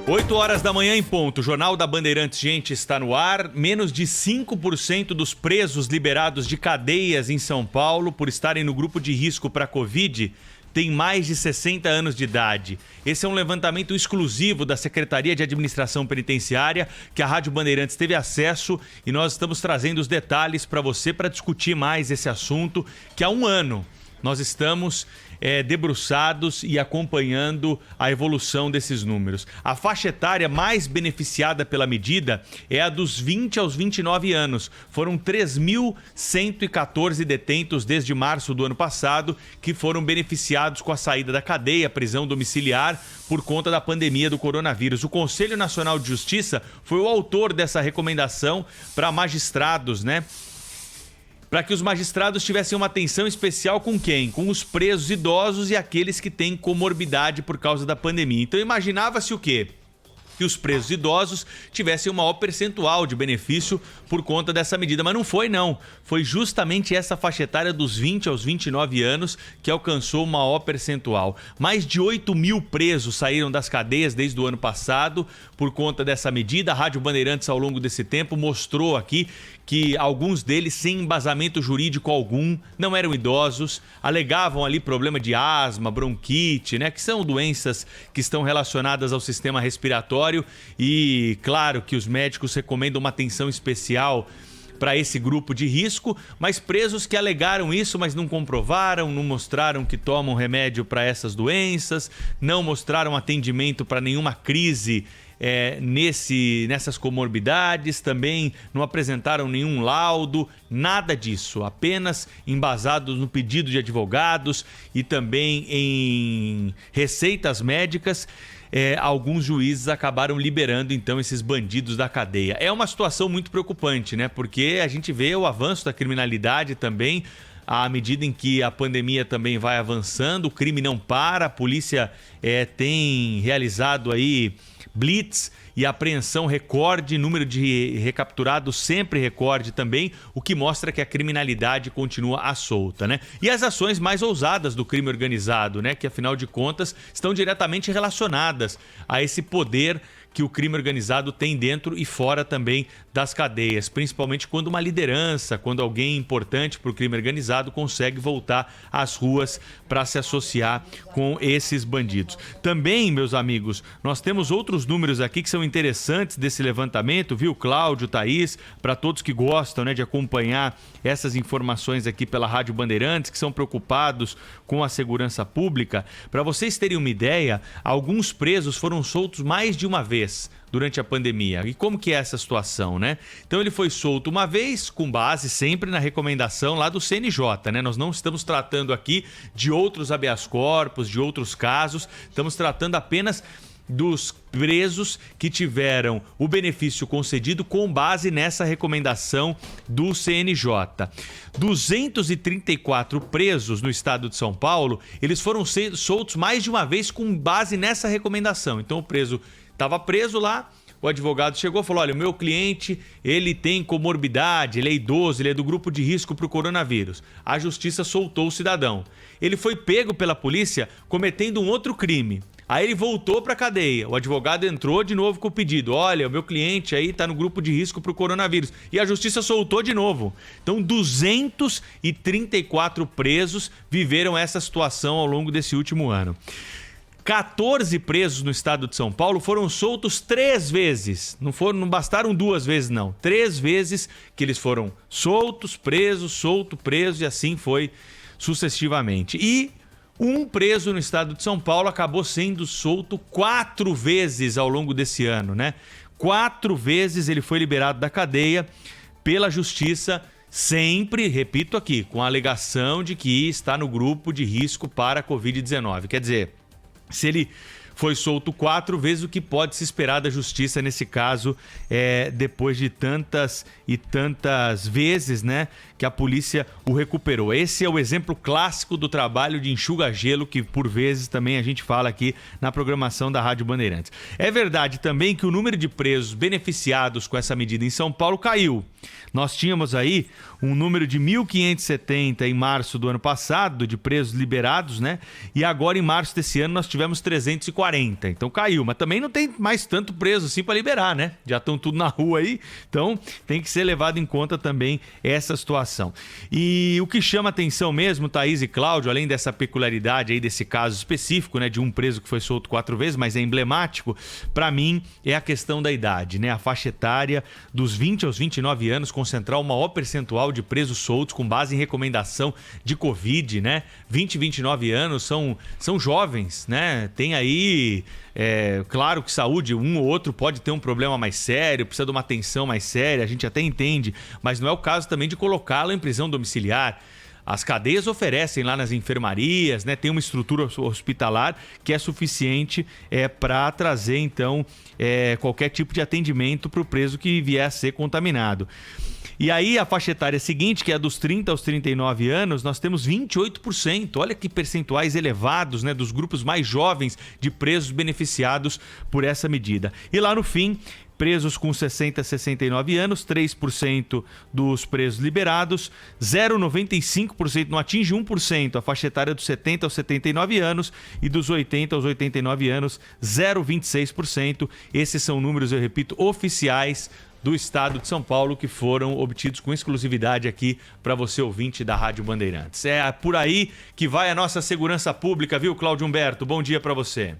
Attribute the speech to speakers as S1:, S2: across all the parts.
S1: 8 horas da manhã em ponto, o Jornal da Bandeirantes, gente, está no ar. Menos de 5% dos presos liberados de cadeias em São Paulo por estarem no grupo de risco para a Covid têm mais de 60 anos de idade. Esse é um levantamento exclusivo da Secretaria de Administração Penitenciária, que a Rádio Bandeirantes teve acesso, e nós estamos trazendo os detalhes para você para discutir mais esse assunto, que há um ano nós estamos debruçados e acompanhando a evolução desses números. A faixa etária mais beneficiada pela medida é a dos 20 aos 29 anos. Foram 3.114 detentos desde março do ano passado que foram beneficiados com a saída da cadeia, prisão domiciliar, por conta da pandemia do coronavírus. O Conselho Nacional de Justiça foi o autor dessa recomendação para magistrados, né? Para que os magistrados tivessem uma atenção especial com quem? Com os presos idosos e aqueles que têm comorbidade por causa da pandemia. Então imaginava-se o quê? Que os presos idosos tivessem um maior percentual de benefício por conta dessa medida, mas não foi não. Foi justamente essa faixa etária dos 20 aos 29 anos que alcançou o maior percentual. Mais de 8 mil presos saíram das cadeias desde o ano passado por conta dessa medida. A Rádio Bandeirantes, ao longo desse tempo, mostrou aqui que alguns deles, sem embasamento jurídico algum, não eram idosos, alegavam ali problema de asma, bronquite, né, que são doenças que estão relacionadas ao sistema respiratório, e claro que os médicos recomendam uma atenção especial para esse grupo de risco, mas presos que alegaram isso, mas não comprovaram, não mostraram que tomam remédio para essas doenças, não mostraram atendimento para nenhuma crise nessas comorbidades, também não apresentaram nenhum laudo, nada disso, apenas embasados no pedido de advogados e também em receitas médicas. Alguns juízes acabaram liberando então esses bandidos da cadeia. É uma situação muito preocupante, né? Porque a gente vê o avanço da criminalidade também, à medida em que a pandemia também vai avançando, o crime não para, a polícia tem realizado aí blitz e apreensão recorde, número de recapturados sempre recorde também, o que mostra que a criminalidade continua à solta, né? E as ações mais ousadas do crime organizado, né? Que afinal de contas estão diretamente relacionadas a esse poder que o crime organizado tem dentro e fora também das cadeias, principalmente quando uma liderança, quando alguém importante para o crime organizado consegue voltar às ruas para se associar com esses bandidos. Também, meus amigos, nós temos outros números aqui que são interessantes desse levantamento, viu, Cláudio, Thaís, para todos que gostam, né, de acompanhar essas informações aqui pela Rádio Bandeirantes, que são preocupados com a segurança pública. Para vocês terem uma ideia, alguns presos foram soltos mais de uma vez durante a pandemia. E como que é essa situação, né? Então ele foi solto uma vez, com base sempre na recomendação lá do CNJ, né? Nós não estamos tratando aqui de outros habeas corpus, de outros casos, estamos tratando apenas dos presos que tiveram o benefício concedido com base nessa recomendação do CNJ. 234 presos no estado de São Paulo, eles foram soltos mais de uma vez com base nessa recomendação. Então o preso estava preso lá, o advogado chegou e falou: olha, o meu cliente, ele tem comorbidade, ele é idoso, ele é do grupo de risco para o coronavírus. A justiça soltou o cidadão. Ele foi pego pela polícia cometendo um outro crime. Aí ele voltou para a cadeia, o advogado entrou de novo com o pedido: olha, o meu cliente aí está no grupo de risco para o coronavírus. E a justiça soltou de novo. Então 234 presos viveram essa situação ao longo desse último ano. 14 presos no estado de São Paulo foram soltos 3 vezes. Não bastaram 2 vezes, não. 3 vezes que eles foram soltos, presos, solto, preso, e assim foi sucessivamente. E um preso no estado de São Paulo acabou sendo solto 4 vezes ao longo desse ano, né? 4 vezes ele foi liberado da cadeia pela justiça, sempre, repito aqui, com a alegação de que está no grupo de risco para a Covid-19. Quer dizer, se ele foi solto 4 vezes, o que pode se esperar da justiça nesse caso, depois de tantas e tantas vezes, né, que a polícia o recuperou. Esse é o exemplo clássico do trabalho de enxuga-gelo que por vezes também a gente fala aqui na programação da Rádio Bandeirantes. É verdade também que o número de presos beneficiados com essa medida em São Paulo caiu. Nós tínhamos aí um número de 1.570 em março do ano passado, de presos liberados, né? E agora em março desse ano nós tivemos 340. 240. Então caiu, mas também não tem mais tanto preso assim para liberar, né? Já estão tudo na rua aí, então tem que ser levado em conta também essa situação. E o que chama atenção mesmo, Thaís e Cláudio, além dessa peculiaridade aí desse caso específico, né, de um preso que foi solto 4 vezes, mas é emblemático, para mim é a questão da idade, né? A faixa etária dos 20 aos 29 anos concentrar o maior percentual de presos soltos com base em recomendação de Covid, né? 20 e 29 anos são jovens, né? Tem aí, claro que saúde, um ou outro pode ter um problema mais sério, precisa de uma atenção mais séria, a gente até entende, mas não é o caso também de colocá-lo em prisão domiciliar. As cadeias oferecem lá nas enfermarias, né? Tem uma estrutura hospitalar que é suficiente para trazer, então, qualquer tipo de atendimento para o preso que vier a ser contaminado. E aí a faixa etária seguinte, que é dos 30 aos 39 anos, nós temos 28%. Olha que percentuais elevados, né, dos grupos mais jovens de presos beneficiados por essa medida. E lá no fim, presos com 60 a 69 anos, 3% dos presos liberados, 0,95%, não atinge 1%, a faixa etária dos 70 aos 79 anos e dos 80 aos 89 anos, 0,26%. Esses são números, eu repito, oficiais do estado de São Paulo, que foram obtidos com exclusividade aqui para você, ouvinte da Rádio Bandeirantes. É por aí que vai a nossa segurança pública, viu, Cláudio Humberto? Bom dia para você.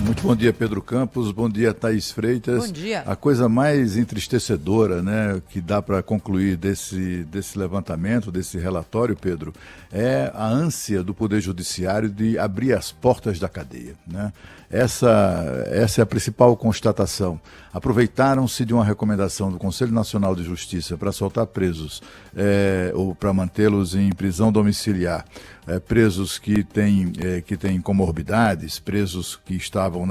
S2: Muito bom dia, Pedro Campos, bom dia, Thaís Freitas.
S3: Bom dia.
S2: A coisa mais entristecedora, né, que dá para concluir desse levantamento, desse relatório, Pedro, é a ânsia do Poder Judiciário de abrir as portas da cadeia, né? Essa é a principal constatação. Aproveitaram-se de uma recomendação do Conselho Nacional de Justiça para soltar presos ou para mantê-los em prisão domiciliar, presos que têm comorbidades, presos que estavam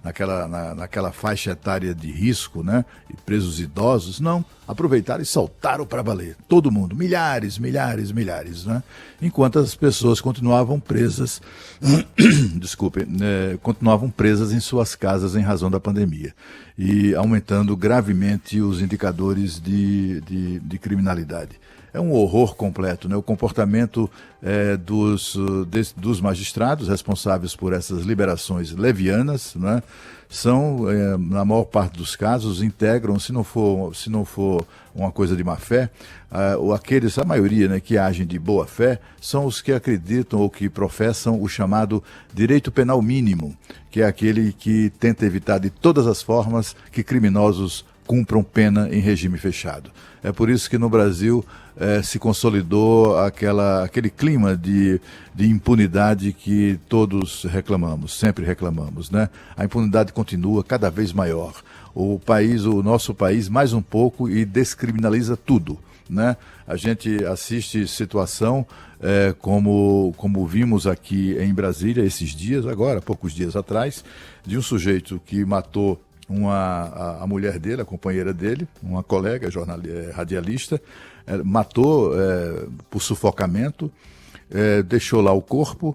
S2: naquela faixa etária de risco, né? E presos idosos, não. Aproveitaram e soltaram para valer. Todo mundo, milhares, né? Enquanto as pessoas continuavam presas, continuavam presas em suas casas em razão da pandemia e aumentando gravemente os indicadores de criminalidade. É um horror completo, né? O comportamento dos magistrados responsáveis por essas liberações levianas, né? São, na maior parte dos casos, integram, se não for uma coisa de má fé, a maioria, né, que agem de boa fé, são os que acreditam ou que professam o chamado direito penal mínimo, que é aquele que tenta evitar de todas as formas que criminosos cumpram pena em regime fechado. É por isso que no Brasil se consolidou aquele clima de impunidade que todos reclamamos, sempre reclamamos, né? A impunidade continua cada vez maior. O nosso país, mais um pouco e descriminaliza tudo, né? A gente assiste situação como vimos aqui em Brasília esses dias, agora, poucos dias atrás, de um sujeito que matou a mulher dele, a companheira dele, uma colega radialista, matou por sufocamento, deixou lá o corpo.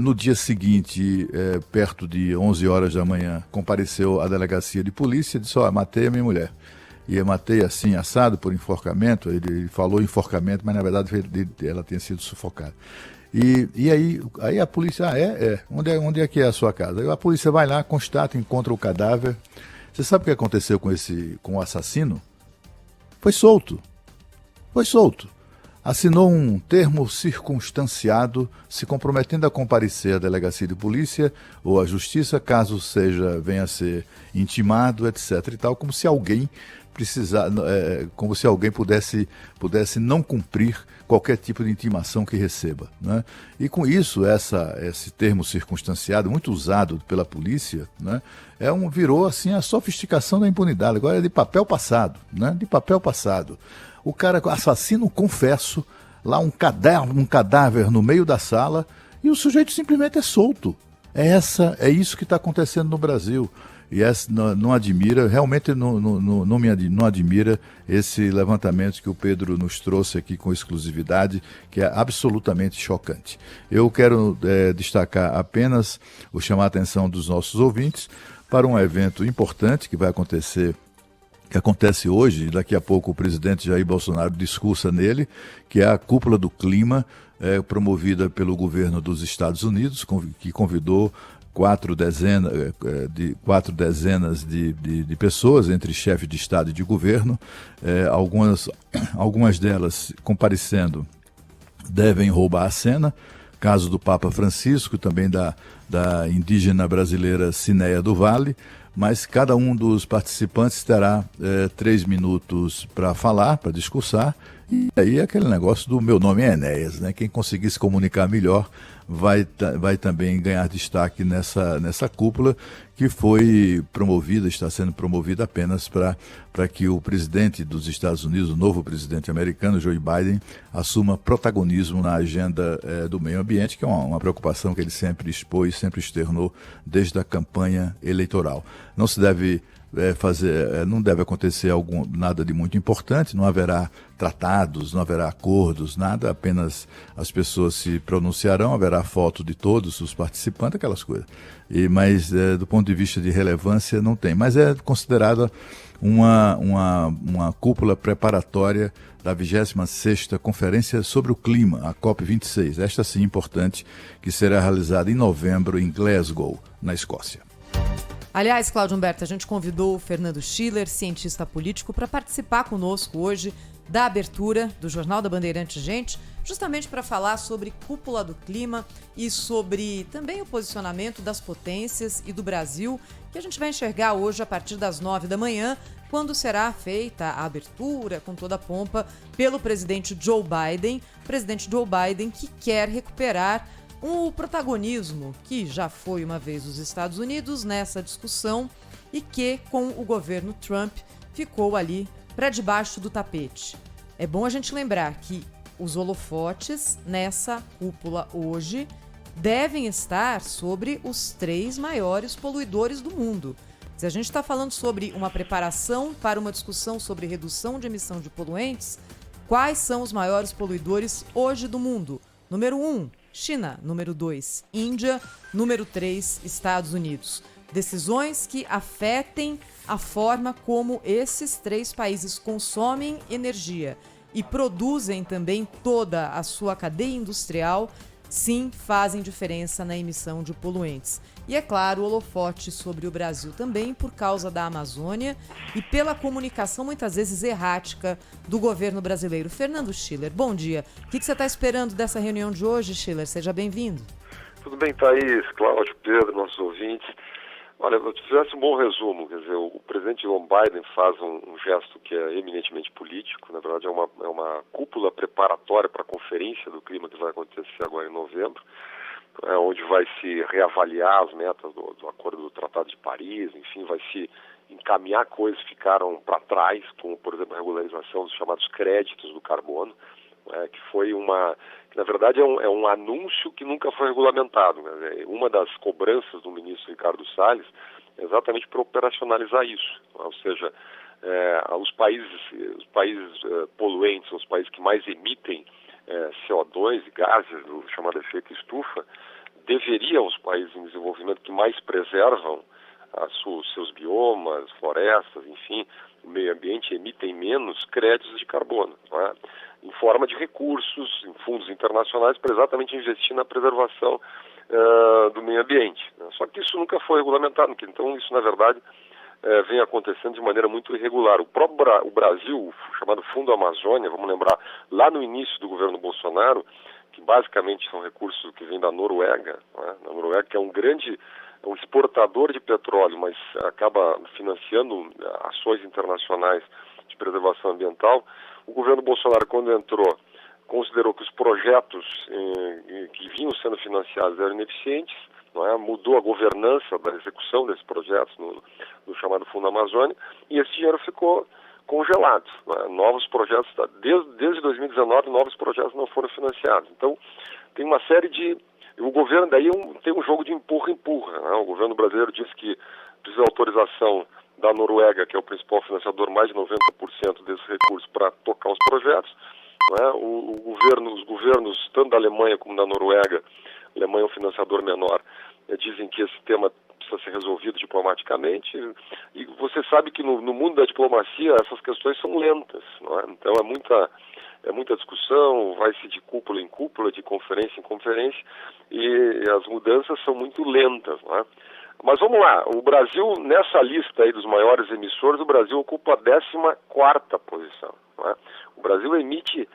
S2: No dia seguinte, perto de 11 horas da manhã, compareceu à delegacia de polícia e disse: matei a minha mulher. E eu matei assim, assado, por enforcamento. Ele falou enforcamento, mas na verdade ela tinha sido sufocada. E aí a polícia, onde é que é a sua casa? Aí a polícia vai lá, constata, encontra o cadáver. Você sabe o que aconteceu com o assassino? Foi solto. Assinou um termo circunstanciado, se comprometendo a comparecer à delegacia de polícia ou à justiça, caso venha a ser intimado, etc. e tal, como se alguém pudesse não cumprir qualquer tipo de intimação que receba, né? E com isso, esse termo circunstanciado, muito usado pela polícia, né, virou assim a sofisticação da impunidade. Agora é de papel passado, né? De papel passado. O cara, assassino confesso, lá um cadáver no meio da sala, e o sujeito simplesmente é solto. É isso que está acontecendo no Brasil. E não admira, realmente não admira esse levantamento que o Pedro nos trouxe aqui com exclusividade, que é absolutamente chocante. Eu quero destacar apenas, chamar a atenção dos nossos ouvintes para um evento importante que acontece hoje, e daqui a pouco o presidente Jair Bolsonaro discursa nele, que é a Cúpula do Clima, promovida pelo governo dos Estados Unidos, que convidou quatro dezenas de pessoas, entre chefes de Estado e de governo, algumas delas comparecendo devem roubar a cena. Caso do Papa Francisco, também da indígena brasileira Cineia do Vale, mas cada um dos participantes terá 3 minutos para falar, para discursar, e aí aquele negócio do meu nome é Enéas, né? Quem conseguir se comunicar melhor vai também ganhar destaque nessa cúpula que foi promovida, está sendo promovida apenas para que o presidente dos Estados Unidos, o novo presidente americano, Joe Biden, assuma protagonismo na agenda do meio ambiente, que é uma preocupação que ele sempre expôs, sempre externou desde a campanha eleitoral. Não se deve não deve acontecer nada de muito importante, não haverá tratados, não haverá acordos, nada, apenas as pessoas se pronunciarão, haverá foto de todos os participantes, aquelas coisas. Mas do ponto de vista de relevância não tem, mas é considerada uma cúpula preparatória da 26ª Conferência sobre o Clima, a COP26, esta sim importante, que será realizada em novembro em Glasgow, na Escócia.
S3: Aliás, Cláudio Humberto, a gente convidou o Fernando Schiller, cientista político, para participar conosco hoje da abertura do Jornal da Bandeirante Gente, justamente para falar sobre cúpula do clima e sobre também o posicionamento das potências e do Brasil, que a gente vai enxergar hoje a partir das 9 da manhã, quando será feita a abertura com toda a pompa pelo presidente Joe Biden que quer recuperar o protagonismo que já foi uma vez os Estados Unidos nessa discussão e que, com o governo Trump, ficou ali para debaixo do tapete. É bom a gente lembrar que os holofotes nessa cúpula hoje devem estar sobre os 3 maiores poluidores do mundo. Se a gente está falando sobre uma preparação para uma discussão sobre redução de emissão de poluentes, quais são os maiores poluidores hoje do mundo? Número 1, China. Número 2, Índia. Número 3, Estados Unidos. Decisões que afetem a forma como esses 3 países consomem energia e produzem também toda a sua cadeia industrial, sim, fazem diferença na emissão de poluentes. E, é claro, o holofote sobre o Brasil também por causa da Amazônia e pela comunicação muitas vezes errática do governo brasileiro. Fernando Schiller, bom dia. O que você está esperando dessa reunião de hoje, Schiller? Seja bem-vindo.
S4: Tudo bem, Thaís, Cláudio, Pedro, nossos ouvintes. Olha, se fizesse um bom resumo, quer dizer, o presidente Joe Biden faz um gesto que é eminentemente político, na verdade é uma cúpula preparatória para a Conferência do Clima que vai acontecer agora em novembro, onde vai se reavaliar as metas do Acordo do Tratado de Paris, enfim, vai se encaminhar coisas que ficaram para trás, como, por exemplo, a regularização dos chamados créditos do carbono, que foi que na verdade é um anúncio que nunca foi regulamentado. Né? Uma das cobranças do ministro Ricardo Salles é exatamente para operacionalizar isso. Ou seja, os países poluentes, os países que mais emitem CO2 e gases do chamado efeito estufa, deveriam, os países em desenvolvimento que mais preservam seus biomas, florestas, enfim, o meio ambiente, emitem menos créditos de carbono, não é? Em forma de recursos, em fundos internacionais, para exatamente investir na preservação do meio ambiente. Né? Só que isso nunca foi regulamentado, então isso, na verdade, vem acontecendo de maneira muito irregular. O Brasil, o chamado Fundo Amazônia, vamos lembrar, lá no início do governo Bolsonaro, que basicamente são recursos que vêm da Noruega, né? A Noruega, que é um exportador de petróleo, mas acaba financiando ações internacionais de preservação ambiental. O governo Bolsonaro, quando entrou, considerou que os projetos que vinham sendo financiados eram ineficientes, não é? Mudou a governança da execução desses projetos no chamado Fundo Amazônia, e esse dinheiro ficou congelado. Não é? Novos projetos, desde 2019, novos projetos não foram financiados. Então, tem uma série de... O governo daí tem um jogo de empurra-empurra. Né? O governo brasileiro diz que precisa de autorização da Noruega, que é o principal financiador, mais de 90% desses recursos para tocar os projetos. Não é? Os governos, tanto da Alemanha como da Noruega, a Alemanha é um financiador menor, dizem que esse tema precisa ser resolvido diplomaticamente. E você sabe que no mundo da diplomacia essas questões são lentas. Não é? Então é muita discussão, vai-se de cúpula em cúpula, de conferência em conferência, e as mudanças são muito lentas, não é? Mas vamos lá, o Brasil, nessa lista aí dos maiores emissores, o Brasil ocupa a 14ª posição, não é? O Brasil emite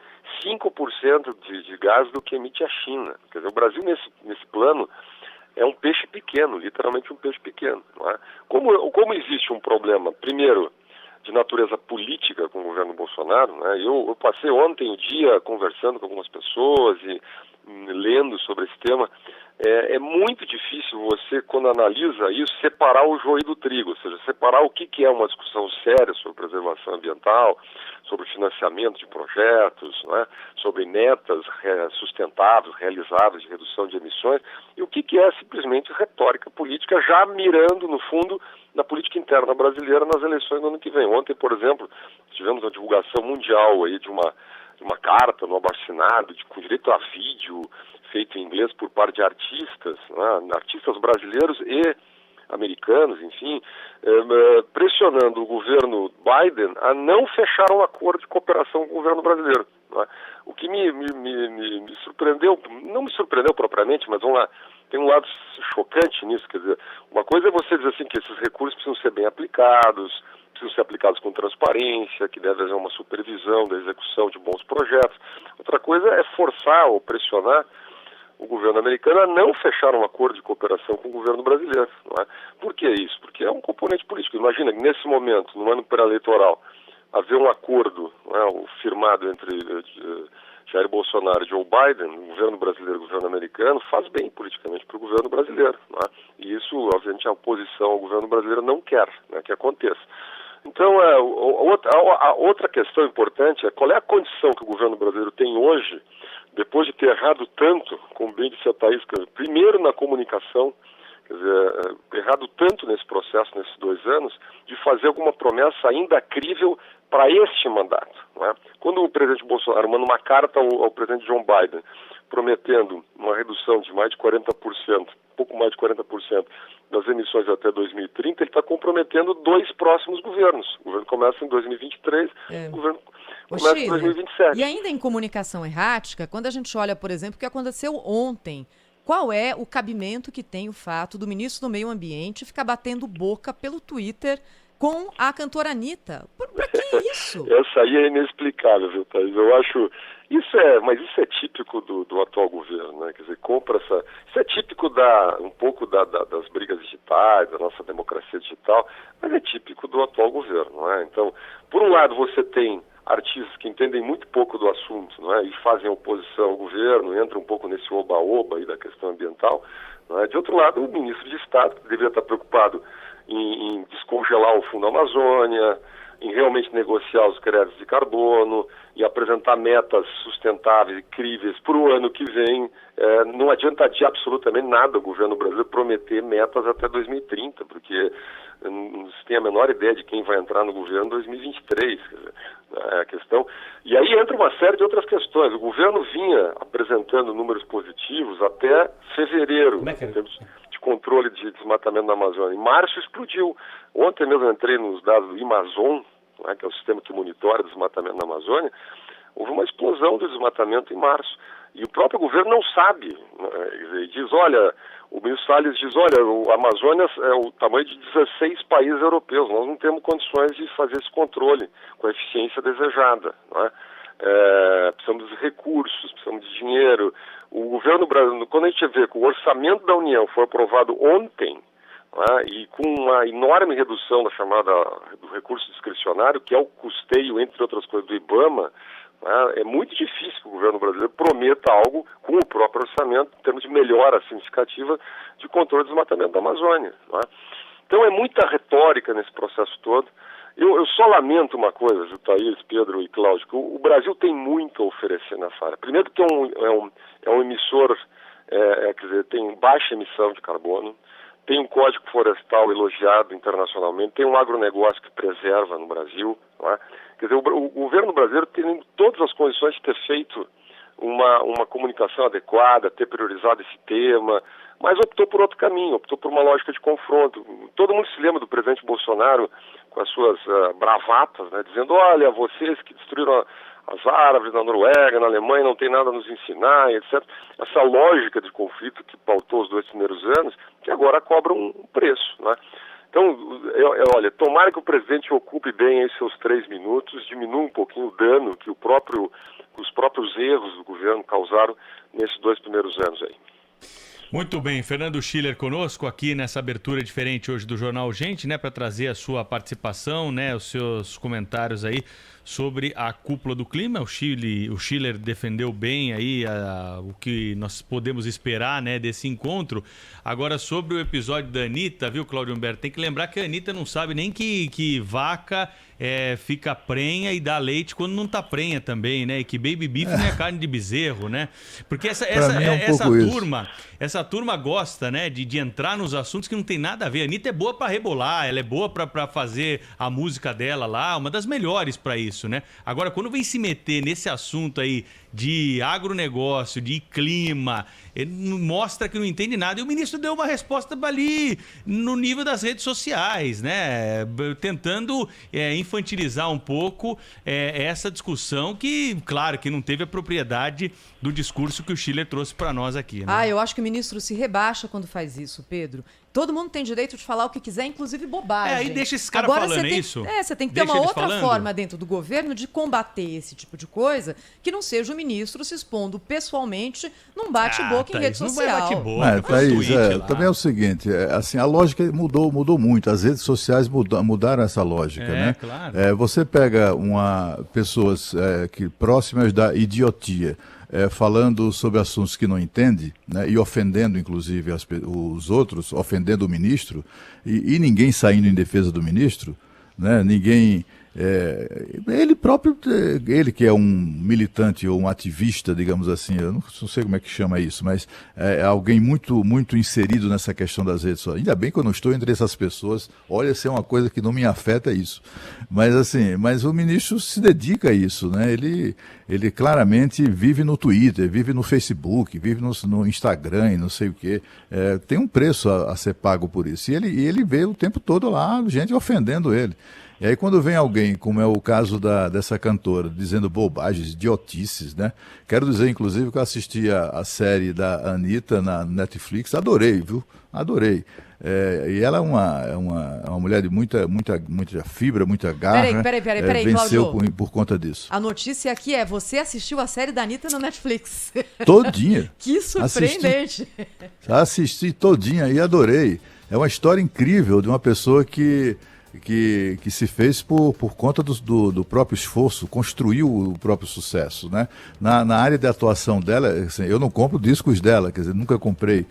S4: 5% de gás do que emite a China. Quer dizer, o Brasil nesse plano é um peixe pequeno, literalmente um peixe pequeno, não é? Como existe um problema, primeiro, de natureza política com o governo Bolsonaro, né? Eu passei ontem o dia conversando com algumas pessoas e lendo sobre esse tema. É muito difícil você, quando analisa isso, separar o joio do trigo, ou seja, separar o que é uma discussão séria sobre preservação ambiental, sobre financiamento de projetos, né, sobre metas sustentáveis, realizáveis de redução de emissões, e o que é simplesmente retórica política, já mirando, no fundo, na política interna brasileira nas eleições do ano que vem. Ontem, por exemplo, tivemos a divulgação mundial aí de uma carta no abaixo-assinado, com direito a vídeo, feito em inglês por parte de artistas, né, artistas brasileiros e americanos, enfim, pressionando o governo Biden a não fechar um acordo de cooperação com o governo brasileiro. Né? O que me surpreendeu, não me surpreendeu propriamente, mas vamos lá, tem um lado chocante nisso, quer dizer, uma coisa é você dizer assim que esses recursos precisam ser bem aplicados, precisam ser aplicados com transparência, que deve haver uma supervisão da execução de bons projetos. Outra coisa é forçar ou pressionar o governo americano a não fechar um acordo de cooperação com o governo brasileiro. Não é? Por que isso? Porque é um componente político. Imagina que nesse momento, no ano pré-eleitoral, haver um acordo, não é, firmado entre Jair Bolsonaro e Joe Biden, o governo brasileiro e o governo americano, faz bem politicamente para o governo brasileiro. Não é? E isso, obviamente, a oposição ao governo brasileiro não quer, né, que aconteça. Então, a outra questão importante é qual é a condição que o governo brasileiro tem hoje, depois de ter errado tanto, como bem disse a Thaís, primeiro na comunicação, quer dizer, errado tanto nesse processo, nesses 2 anos, de fazer alguma promessa ainda crível para este mandato. Não é? Quando o presidente Bolsonaro manda uma carta ao presidente Joe Biden, prometendo uma redução de mais de 40%, pouco mais de 40% das emissões até 2030, ele está comprometendo 2 próximos governos. O governo começa em 2023, o governo começa em 2027.
S3: E ainda em comunicação errática, quando a gente olha, por exemplo, o que aconteceu ontem, qual é o cabimento que tem o fato do ministro do Meio Ambiente ficar batendo boca pelo Twitter com a cantora Anitta? Por que isso?
S4: Essa aí é inexplicável, viu, Thaís? Eu acho... Mas isso é típico do atual governo, né? Quer dizer, isso é típico um pouco das brigas digitais, da nossa democracia digital, mas é típico do atual governo, não é? Então, por um lado, você tem artistas que entendem muito pouco do assunto, não é? E fazem oposição ao governo, entram um pouco nesse oba-oba aí da questão ambiental, não é? De outro lado, o ministro de Estado, que deveria estar preocupado em descongelar o Fundo Amazônia, em realmente negociar os créditos de carbono e apresentar metas sustentáveis e críveis para o ano que vem. Não adianta de absolutamente nada o governo brasileiro prometer metas até 2030, porque não se tem a menor ideia de quem vai entrar no governo em 2023. Quer dizer, é a questão. E aí entra uma série de outras questões. O governo vinha apresentando números positivos até fevereiro, em termos de controle de desmatamento na Amazônia. Em março explodiu. Ontem mesmo eu entrei nos dados do Amazon, né, que é o sistema que monitora o desmatamento na Amazônia. Houve uma explosão do desmatamento em março. E o próprio governo não sabe. Né, diz, o ministro Salles diz, a Amazônia é o tamanho de 16 países europeus. Nós não temos condições de fazer esse controle com a eficiência desejada. Não é? Precisamos de recursos, precisamos de dinheiro. O governo brasileiro, quando a gente vê que o orçamento da União foi aprovado ontem, e com uma enorme redução da chamada do recurso discricionário, que é o custeio, entre outras coisas, do IBAMA, é muito difícil que o governo brasileiro prometa algo com o próprio orçamento, em termos de melhora significativa de controle do desmatamento da Amazônia. Então é muita retórica nesse processo todo. Eu só lamento uma coisa, Thaís, Pedro e Cláudio, que o Brasil tem muito a oferecer nessa área. Primeiro que é um emissor, quer dizer, tem baixa emissão de carbono, tem um código florestal elogiado internacionalmente, tem um agronegócio que preserva no Brasil. Não é? Quer dizer, o governo brasileiro tem todas as condições de ter feito uma comunicação adequada, ter priorizado esse tema, mas optou por outro caminho, optou por uma lógica de confronto. Todo mundo se lembra do presidente Bolsonaro com as suas bravatas, né, dizendo, olha, vocês que destruíram as árvores, na Noruega, na Alemanha, não tem nada a nos ensinar, etc. Essa lógica de conflito que pautou os 2 primeiros anos, que agora cobra um preço, né? Então, olha, tomara que o presidente ocupe bem aí seus 3 minutos, diminua um pouquinho o dano que os próprios erros do governo causaram nesses 2 primeiros anos aí.
S1: Muito bem, Fernando Schiller conosco aqui nessa abertura diferente hoje do Jornal Gente, né, para trazer a sua participação, né, os seus comentários aí sobre a cúpula do clima. O Schiller defendeu bem aí o que nós podemos esperar, né, desse encontro. Agora, sobre o episódio da Anitta, viu, Cláudio Humberto? Tem que lembrar que a Anitta não sabe nem que vaca fica prenha e dá leite quando não tá prenha também, né? E que baby beef não é carne de bezerro, né? Porque essa turma gosta, né, de entrar nos assuntos que não tem nada a ver. A Anitta é boa para rebolar, ela é boa para fazer a música dela lá, uma das melhores para isso, né? Agora, quando vem se meter nesse assunto aí de agronegócio, de clima, ele mostra que não entende nada. E o ministro deu uma resposta ali no nível das redes sociais, né? Tentando infantilizar um pouco essa discussão que, claro, que não teve a propriedade do discurso que o Schiller trouxe para nós aqui, né?
S3: Eu acho que o ministro se rebaixa quando faz isso, Pedro. Todo mundo tem direito de falar o que quiser, inclusive bobagem.
S1: Aí deixa esse cara falando isso.
S3: Você tem que ter uma outra forma dentro do governo de combater esse tipo de coisa, que não seja o ministro se expondo pessoalmente num bate-boca em rede social.
S1: Não vai bate-boca,
S2: Thaís, também é o seguinte, assim, a lógica mudou muito. As redes sociais mudaram essa lógica, né?
S1: Claro.
S2: Você pega pessoas próximas da idiotia, falando sobre assuntos que não entende, né, e ofendendo, inclusive, os outros, ofendendo o ministro, e ninguém saindo em defesa do ministro, né, ninguém... ele próprio, ele que é um militante ou um ativista, digamos assim, eu não sei como é que chama isso, mas é alguém muito, muito inserido nessa questão das redes sociais. Ainda bem que eu não estou entre essas pessoas, olha, se é uma coisa que não me afeta isso. Mas o ministro se dedica a isso, né? Ele claramente vive no Twitter, vive no Facebook, vive no Instagram e não sei o quê. Tem um preço a ser pago por isso. E ele vê o tempo todo lá, gente ofendendo ele. E aí quando vem alguém, como é o caso dessa cantora, dizendo bobagens, idiotices, né? Quero dizer, inclusive, que eu assisti a série da Anitta na Netflix, adorei, viu? Adorei. E ela é uma mulher de muita fibra, muita garra.
S3: Peraí,
S2: venceu
S3: Cláudio.
S2: por conta disso.
S3: A notícia aqui você assistiu a série da Anitta no Netflix.
S2: Todinha.
S3: Que surpreendente.
S2: Assisti todinha e adorei. É uma história incrível de uma pessoa que se fez por conta do próprio esforço, construiu o próprio sucesso, né? Na área de atuação dela, assim, eu não compro discos dela, quer dizer, nunca comprei,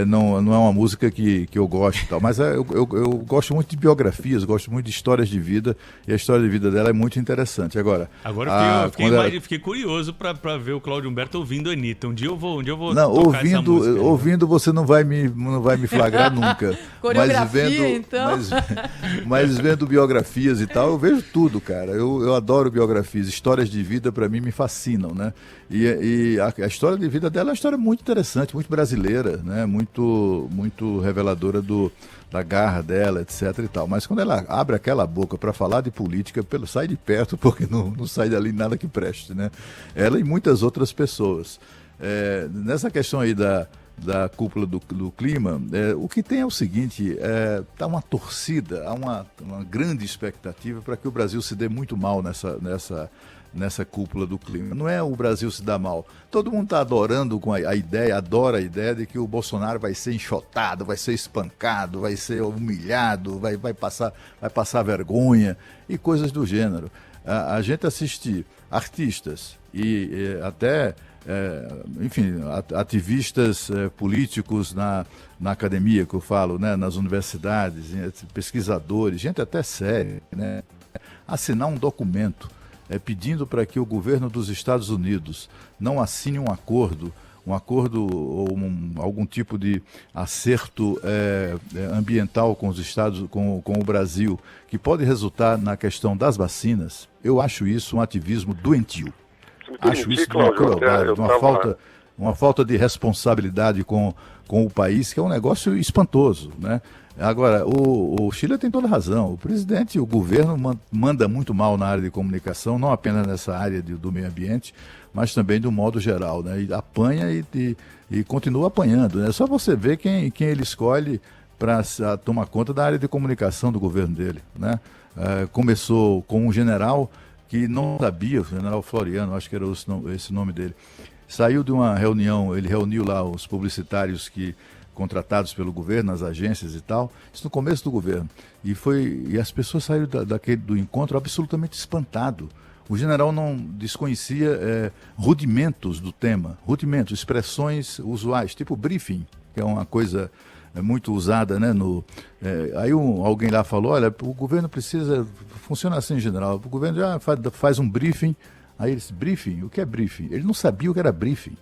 S2: não é uma música que eu gosto e tal, mas eu gosto muito de biografias, gosto muito de histórias de vida, e a história de vida dela é muito interessante. Agora
S1: fiquei curioso para ver o Cláudio Humberto ouvindo a Anitta. Um dia eu vou
S2: não,
S1: tocar essa música.
S2: Ouvindo você não vai me flagrar nunca.
S3: Coreografia,
S2: Mas vendo biografias e tal, eu vejo tudo, cara. Eu adoro biografias. Histórias de vida, para mim, me fascinam, né? E a história de vida dela é uma história muito interessante, muito brasileira, né? Muito, muito reveladora da garra dela, etc e tal. Mas quando ela abre aquela boca para falar de política, sai de perto, porque não sai dali nada que preste, né? Ela e muitas outras pessoas. Nessa questão aí da cúpula do clima, o que tem é o seguinte, tá uma torcida, há uma grande expectativa para que o Brasil se dê muito mal nessa cúpula do clima. Não é o Brasil se dar mal. Todo mundo está adorando adora a ideia de que o Bolsonaro vai ser enxotado, vai ser espancado, vai ser humilhado, vai passar vergonha e coisas do gênero. A gente assiste artistas e até... ativistas políticos na academia, que eu falo, né, nas universidades, pesquisadores, gente até séria, né, assinar um documento pedindo para que o governo dos Estados Unidos não assine um acordo ou algum tipo de acerto ambiental com os Estados, com o Brasil, que pode resultar na questão das vacinas. Eu acho isso um ativismo doentio. Acho isso de uma crueldade, de uma falta uma falta de responsabilidade com o país, que é um negócio espantoso, né? Agora, o Chile tem toda razão. O presidente, o governo manda muito mal na área de comunicação, não apenas nessa área do meio ambiente, mas também do modo geral, né? E apanha e continua apanhando, né? Só você ver quem ele escolhe para tomar conta da área de comunicação do governo dele, né? Começou com um general que não sabia, o general Floriano, acho que era esse nome dele. Saiu de uma reunião, ele reuniu lá os publicitários contratados pelo governo, as agências e tal, isso no começo do governo. E as pessoas saíram do encontro absolutamente espantado. O general não desconhecia rudimentos do tema, expressões usuais, tipo briefing, que é uma coisa muito usada, né? Aí alguém lá falou, olha, o governo precisa, funciona assim, general, o governo já faz um briefing. Aí ele disse, briefing? O que é briefing? Ele não sabia o que era briefing.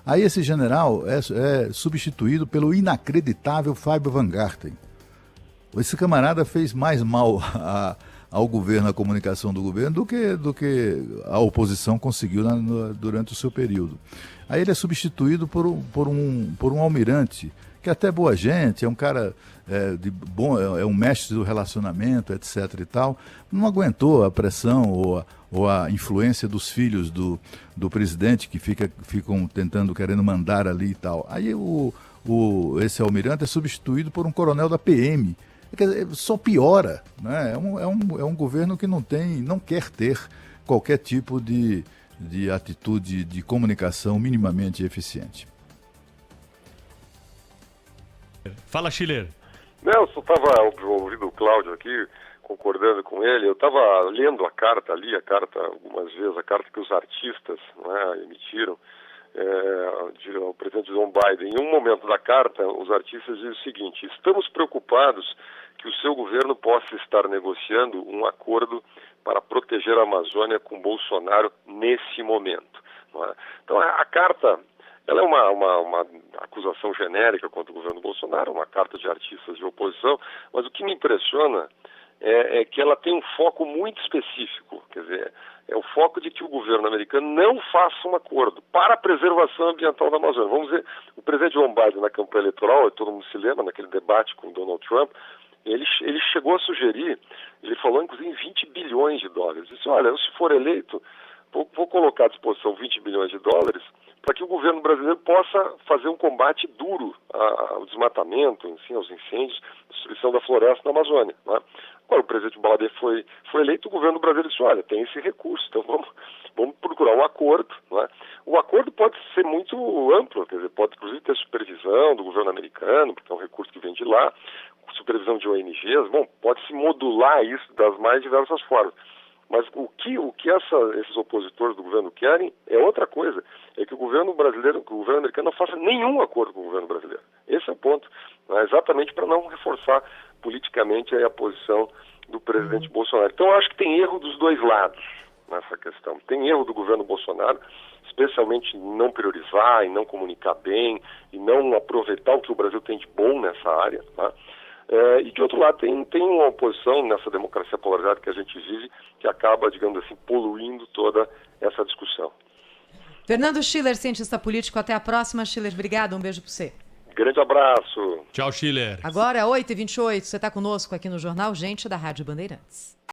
S2: Aí esse general é substituído pelo inacreditável Fábio Van Garten. Esse camarada fez mais mal ao governo, à comunicação do governo, do que a oposição conseguiu durante o seu período. Aí ele é substituído por um almirante, que é até boa gente, é um cara é um mestre do relacionamento, etc. e tal, não aguentou a pressão ou a influência dos filhos do presidente, que ficam querendo mandar ali e tal. Aí esse almirante é substituído por um coronel da PM. Quer dizer, só piora, né? É um governo que não quer ter qualquer tipo de atitude de comunicação minimamente eficiente.
S1: Fala, Schiller.
S4: Nelson, estava ouvindo o Cláudio aqui, concordando com ele. Eu estava lendo a carta algumas vezes, a carta que os artistas, né, emitiram ao presidente Joe Biden. Em um momento da carta, os artistas dizem o seguinte: estamos preocupados que o seu governo possa estar negociando um acordo para proteger a Amazônia com Bolsonaro nesse momento. Não é? Então, a carta, ela é uma acusação genérica contra o governo Bolsonaro, uma carta de artistas de oposição, mas o que me impressiona é que ela tem um foco muito específico, quer dizer, é o foco de que o governo americano não faça um acordo para a preservação ambiental da Amazônia. Vamos ver, o presidente Joe Biden na campanha eleitoral, todo mundo se lembra, naquele debate com o Donald Trump, ele chegou a sugerir, ele falou inclusive em 20 bilhões de dólares. Ele disse, olha, eu, se for eleito, vou colocar à disposição 20 bilhões de dólares para que o governo brasileiro possa fazer um combate duro ao desmatamento, enfim, aos incêndios, destruição da floresta na Amazônia. Né? Agora, o presidente Biden foi eleito, o governo brasileiro disse, olha, tem esse recurso, então vamos procurar um acordo. Né? O acordo pode ser muito amplo, quer dizer, pode inclusive ter supervisão do governo americano, porque é um recurso que vem de lá, supervisão de ONGs, pode-se modular isso das mais diversas formas. Mas o que esses opositores do governo querem é outra coisa, é que o governo americano não faça nenhum acordo com o governo brasileiro. Esse é o ponto, né? Exatamente para não reforçar politicamente a posição do presidente Bolsonaro. Então eu acho que tem erro dos dois lados nessa questão. Tem erro do governo Bolsonaro, especialmente em não priorizar, em não comunicar bem, em não aproveitar o que o Brasil tem de bom nessa área, tá? E de outro lado tem uma oposição nessa democracia polarizada que a gente vive, que acaba, digamos assim, poluindo toda essa discussão.
S3: Fernando Schiller, cientista político, até a próxima. Schiller, obrigado, um beijo para você.
S4: Grande abraço.
S1: Tchau, Schiller.
S3: Agora, 8h28, você está conosco aqui no Jornal Gente da Rádio Bandeirantes.